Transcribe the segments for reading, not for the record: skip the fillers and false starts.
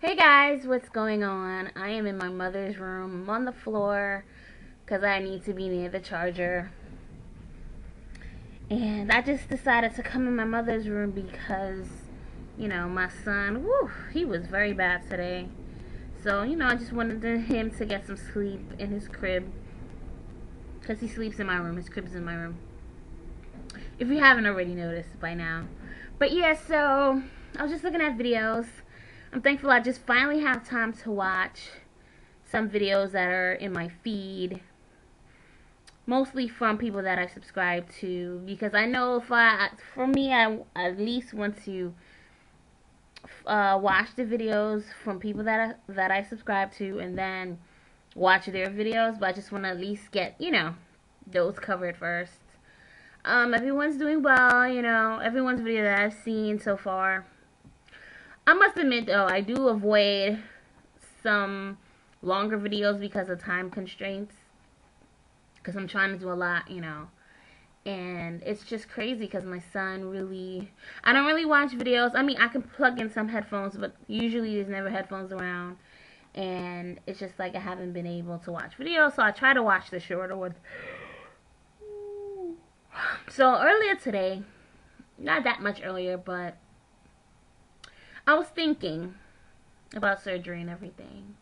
Hey guys, what's going on? I am in my mother's room. I'm on the floor because I need to be near the charger. And I just decided to come in my mother's room because, my son, he was very bad today. So, I just wanted him to get some sleep in his crib because he sleeps in my room. His crib's in my room. If you haven't already noticed by now. But yeah, so I was just looking at videos. I'm thankful I just finally have time to watch some videos that are in my feed, mostly from people that I subscribe to, because I know for me, I at least want to watch the videos from people that I subscribe to, and then watch their videos. But I just want to at least get those covered first. Everyone's doing well, everyone's video that I've seen so far. I must admit though, I do avoid some longer videos because of time constraints, because I'm trying to do a lot, and it's just crazy because my son really, I don't really watch videos. I mean, I can plug in some headphones, but usually there's never headphones around, and it's just like I haven't been able to watch videos, so I try to watch the shorter ones. So earlier today, not that much earlier, but I was thinking about surgery and everything.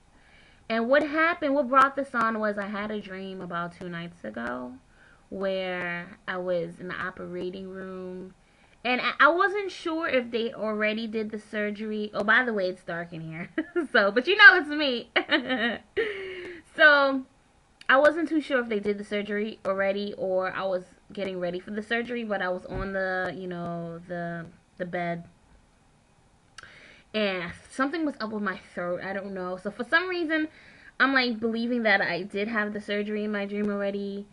And what happened, what brought this on was I had a dream about 2 nights ago where I was in the operating room. And I wasn't sure if they already did the surgery. Oh, by the way, it's dark in here. But it's me. So, I wasn't too sure if they did the surgery already or I was getting ready for the surgery. But I was on the bed. And something was up with my throat. I don't know. So for some reason, I'm like believing that I did have the surgery in my dream already.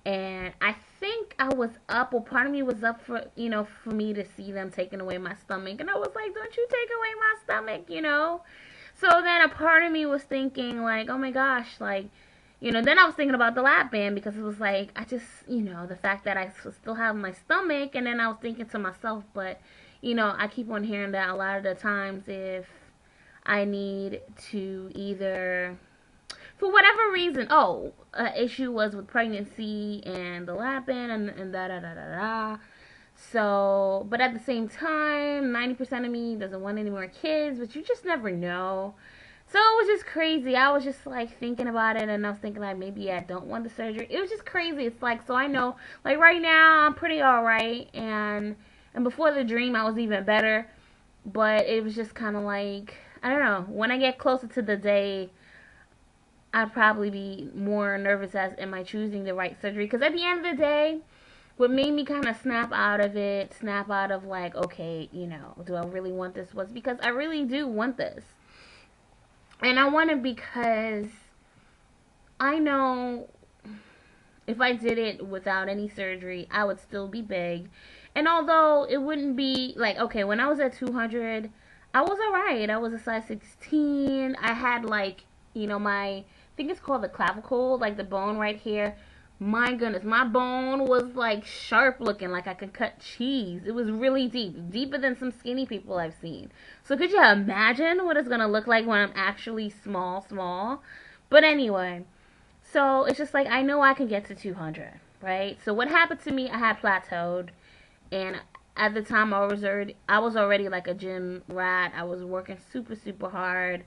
And I think I was up, or part of me was up for me to see them taking away my stomach. And I was like, don't you take away my stomach. So then a part of me was thinking like, oh my gosh, like, then I was thinking about the lap band because it was like, I just, the fact that I still have my stomach. And then I was thinking to myself, but, I keep on hearing that a lot of the times if I need to either, for whatever reason, issue was with pregnancy and the lap band and da da da da da. So, but at the same time, 90% of me doesn't want any more kids, but you just never know. So it was just crazy. I was just like thinking about it, and I was thinking like maybe I don't want the surgery. It was just crazy. It's like, so I know, like right now I'm pretty alright, and before the dream I was even better, but it was just kind of like, I don't know. When I get closer to the day, I'd probably be more nervous as am I choosing the right surgery? Because at the end of the day, what made me kind of snap out of like, okay, do I really want this? Was because I really do want this. And I want it because I know if I did it without any surgery, I would still be big. And although it wouldn't be like, okay, when I was at 200, I was alright. I was a size 16. I had like, I think it's called the clavicle, like the bone right here. My goodness, my bone was like sharp looking, like I could cut cheese. It was really deep, deeper than some skinny people I've seen. So could you imagine what it's gonna look like when I'm actually small, small? But anyway, so it's just like I know I can get to 200, right? So what happened to me? I had plateaued, and at the time I was already like a gym rat. I was working super super hard,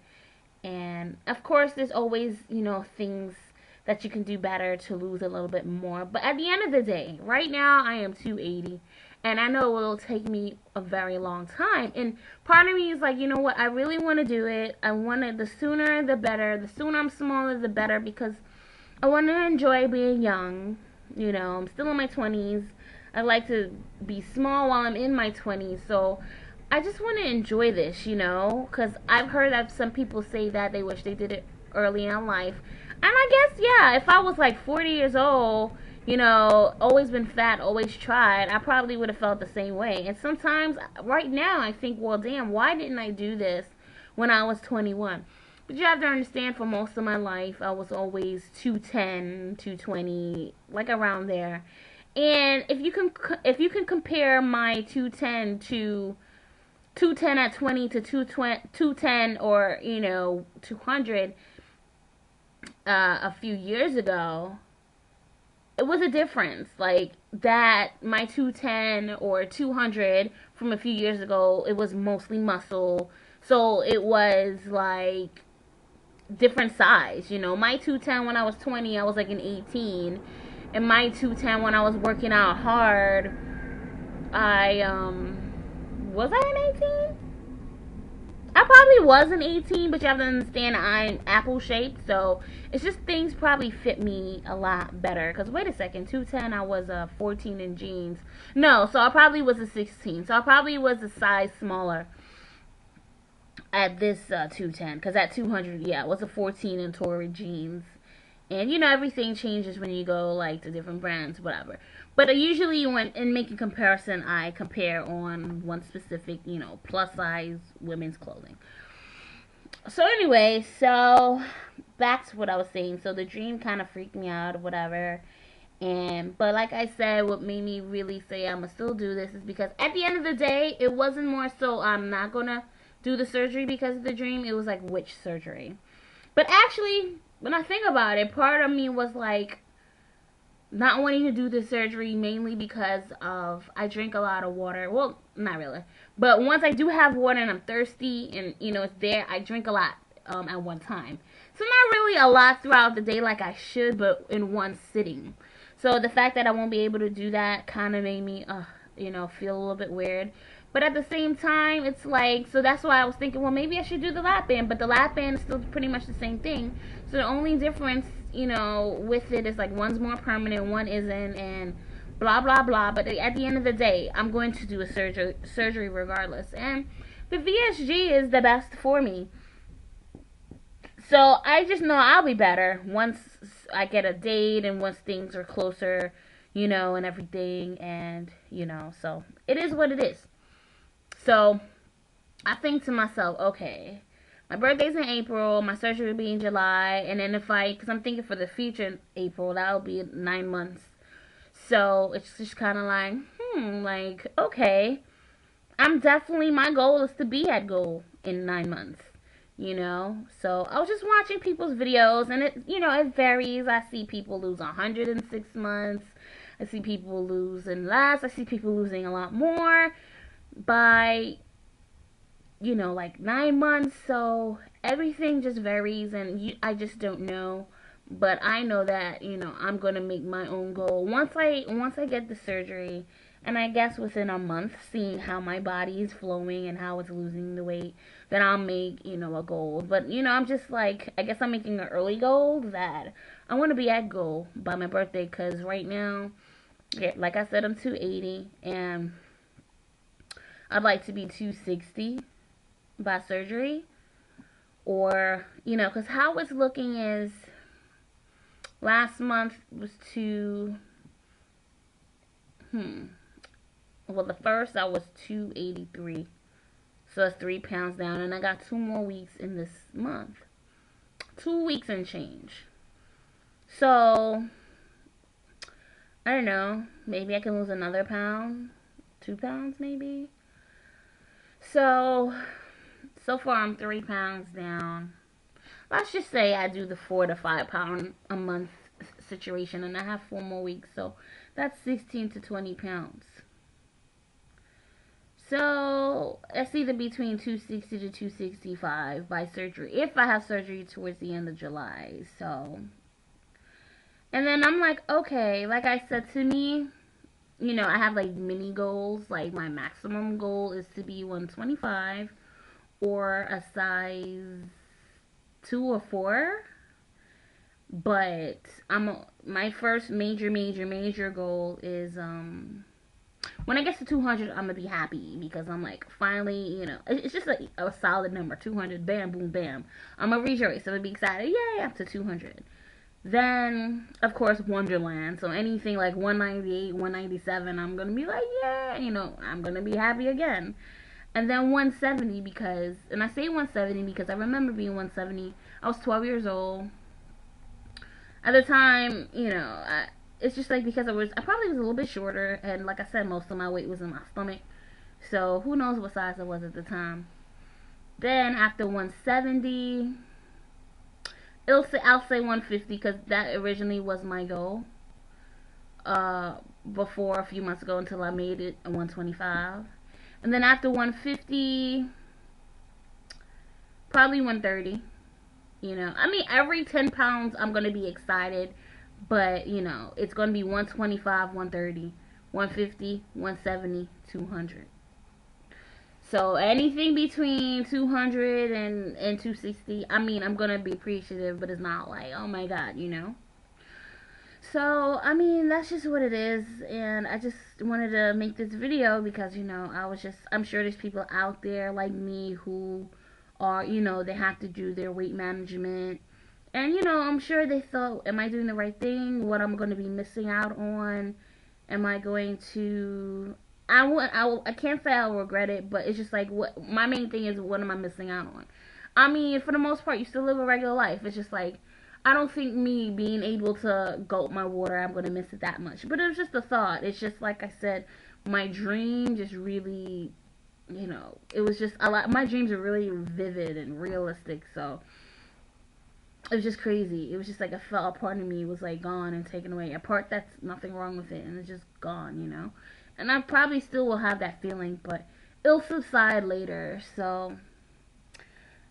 and of course there's always things that you can do better to lose a little bit more. But at the end of the day, right now I am 280. And I know it will take me a very long time. And part of me is like, you know what? I really want to do it. I want it, the sooner the better. The sooner I'm smaller, the better. Because I want to enjoy being young. I'm still in my 20s. I like to be small while I'm in my 20s. So I just want to enjoy this, because I've heard that some people say that they wish they did it early in life. And I guess, yeah, if I was like 40 years old, always been fat, always tried, I probably would have felt the same way. And sometimes, right now, I think, well, damn, why didn't I do this when I was 21? But you have to understand, for most of my life, I was always 210, 220, like around there. And if you can compare my 210 to 210 at 20 to 210 or 200 a few years ago, it was a difference. Like that, my 210 or 200 from a few years ago, it was mostly muscle. So it was like different size. My 210 when I was 20, I was like an 18. And my 210 when I was working out hard, I, was I an 18? I probably was an 18, but you have to understand I'm apple shaped, so it's just things probably fit me a lot better. Because wait a second, 210, I was a 14 in jeans. No, so I probably was a 16. So I probably was a size smaller at this 210. Because at 200, yeah, it was a 14 in Tory jeans. And everything changes when you go like to different brands, whatever. But usually when in making comparison, I compare on one specific, plus size women's clothing. So anyway, so back to what I was saying. So the dream kind of freaked me out or whatever. And but like I said, what made me really say I'm gonna still do this is because at the end of the day, it wasn't more so I'm not gonna do the surgery because of the dream. It was like which surgery. But actually, when I think about it, part of me was like not wanting to do the surgery mainly because of I drink a lot of water. Well, not really. But once I do have water and I'm thirsty and it's there, I drink a lot at one time. So not really a lot throughout the day like I should, but in one sitting. So the fact that I won't be able to do that kind of made me feel a little bit weird. But at the same time, it's like, so that's why I was thinking, well, maybe I should do the lap band. But the lap band is still pretty much the same thing. So the only difference, with it is like one's more permanent, one isn't, and blah, blah, blah. But at the end of the day, I'm going to do a surgery regardless. And the VSG is the best for me. So I just know I'll be better once I get a date and once things are closer, and everything. And, so it is what it is. So I think to myself, okay, my birthday's in April, my surgery will be in July, and then because I'm thinking for the future in April, that'll be 9 months. So it's just kind of like, okay, my goal is to be at goal in 9 months, So I was just watching people's videos, and it varies. I see people lose 100 in 6 months. I see people losing less. I see people losing a lot more by like 9 months. So everything just varies, and I just don't know. But I know that I'm gonna make my own goal once I get the surgery, and I guess within a month, seeing how my body is flowing and how it's losing the weight, then I'll make a goal. But I'm just like, I guess I'm making an early goal that I want to be at goal by my birthday, because right now, yeah, like I said, I'm 280 and I'd like to be 260 by surgery. Or, because how it's looking is last month was well, the first I was 283. So that's 3 pounds down. And I got 2 more weeks in this month. 2 weeks and change. So, I don't know. Maybe I can lose another pound. 2 pounds maybe. So far I'm 3 pounds down. Let's just say I do the 4 to 5 pound a month situation, and I have 4 more weeks, so that's 16 to 20 pounds. So it's either between 260 to 265 by surgery, if I have surgery towards the end of July. So, and then I'm like, okay, like I said, to me, I have like mini goals. Like my maximum goal is to be 125 or a size 2 or 4. But my first major goal is when I get to 200, I'm gonna be happy, because I'm like, finally, it's just a solid number, 200, bam, boom, bam. I'm gonna rejoice. I'm gonna be excited, yay, up to 200. Then, of course, Wonderland. So anything like 198, 197, I'm gonna be like, yeah, I'm gonna be happy again. And then 170 and I say 170 because I remember being 170. I was 12 years old. At the time, it's just like because I probably was a little bit shorter, and like I said, most of my weight was in my stomach. So who knows what size I was at the time. Then after 170, I'll say 150 because that originally was my goal. Uh, Before a few months ago until I made it a 125, and then after 150, probably 130. I mean, every 10 pounds I'm gonna be excited, but it's gonna be 125, 130, 150, 170, 200. So anything between 200 and 260, I mean, I'm gonna be appreciative, but it's not like, oh my god. So, I mean, that's just what it is, and I just wanted to make this video because, I'm sure there's people out there like me who are, they have to do their weight management, and, I'm sure they thought, am I doing the right thing? What am I going to be missing out on? Am I going to, I can't say I'll regret it, but it's just like, what, my main thing is, what am I missing out on? I mean, for the most part, you still live a regular life. It's just like, I don't think me being able to gulp my water, I'm going to miss it that much. But it was just a thought. It's just like I said, my dream just really, it was just a lot. My dreams are really vivid and realistic. So it was just crazy. It was just like I felt a part of me was like gone and taken away. A part that's nothing wrong with it, and it's just gone. And I probably still will have that feeling, but it'll subside later. So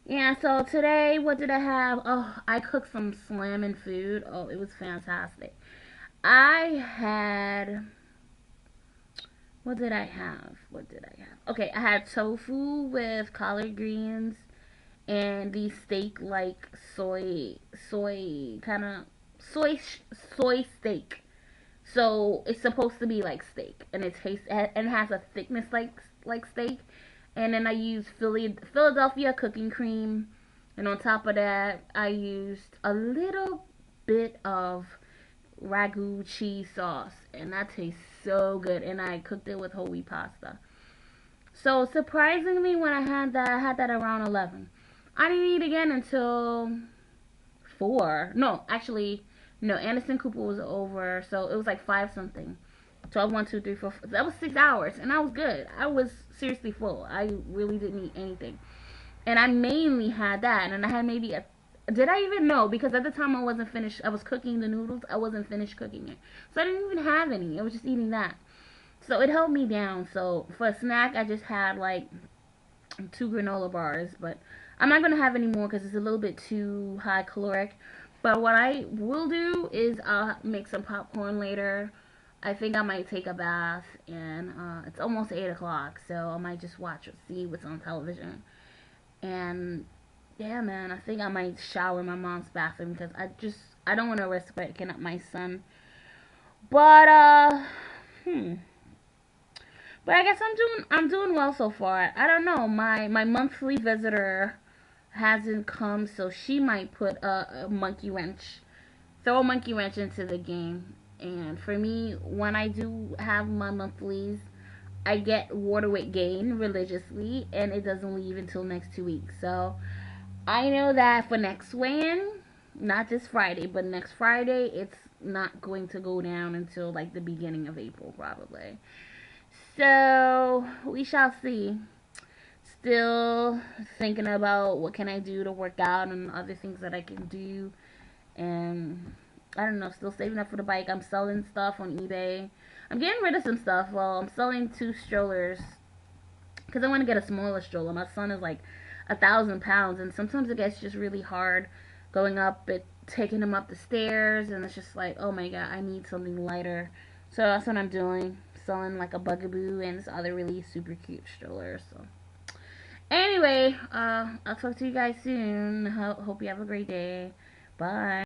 yeah, so today, what did I have? Oh, I cooked some slamming food. Oh, it was fantastic. I had, what did I have? What did I have? Okay, I had tofu with collard greens and the steak like soy kind of soy steak. So it's supposed to be like steak, and it tastes and has a thickness like steak. And then I used Philadelphia cooking cream, and on top of that, I used a little bit of ragu cheese sauce, and that tastes so good. And I cooked it with whole wheat pasta. So surprisingly, when I had that around 11. I didn't eat again until 4. No, actually, no. Anderson Cooper was over, so it was like 5 something. 12, 1, 2, 3, 4. That was 6 hours, and I was good. I was seriously full. I really didn't eat anything, and I mainly had that, and I had maybe a. Did I even know? Because at the time I wasn't finished. I was cooking the noodles. I wasn't finished cooking it, so I didn't even have any. I was just eating that, so it held me down. So for a snack, I just had like 2 granola bars, but I'm not gonna have any more because it's a little bit too high caloric. But what I will do is I'll make some popcorn later. I think I might take a bath, and it's almost 8 o'clock, so I might just watch or see what's on television. And yeah, man, I think I might shower in my mom's bathroom because I don't want to risk waking up my son. But but I guess I'm doing well so far. I don't know. My monthly visitor hasn't come, so she might put throw a monkey wrench into the game. And for me, when I do have my monthlies, I get water weight gain religiously, and it doesn't leave until next 2 weeks. So I know that for next weigh-in, not this Friday, but next Friday, it's not going to go down until like the beginning of April, probably. So we shall see. Still thinking about what can I do to work out and other things that I can do, and I don't know, still saving up for the bike. I'm selling stuff on eBay. I'm getting rid of some stuff. Well, I'm selling 2 strollers because I want to get a smaller stroller. My son is like 1,000 pounds, and sometimes it gets just really hard going up it, taking him up the stairs, and it's just like, oh my god, I need something lighter. So that's what I'm doing. Selling like a Bugaboo and this other really super cute stroller. So anyway, I'll talk to you guys soon. Hope you have a great day. Bye.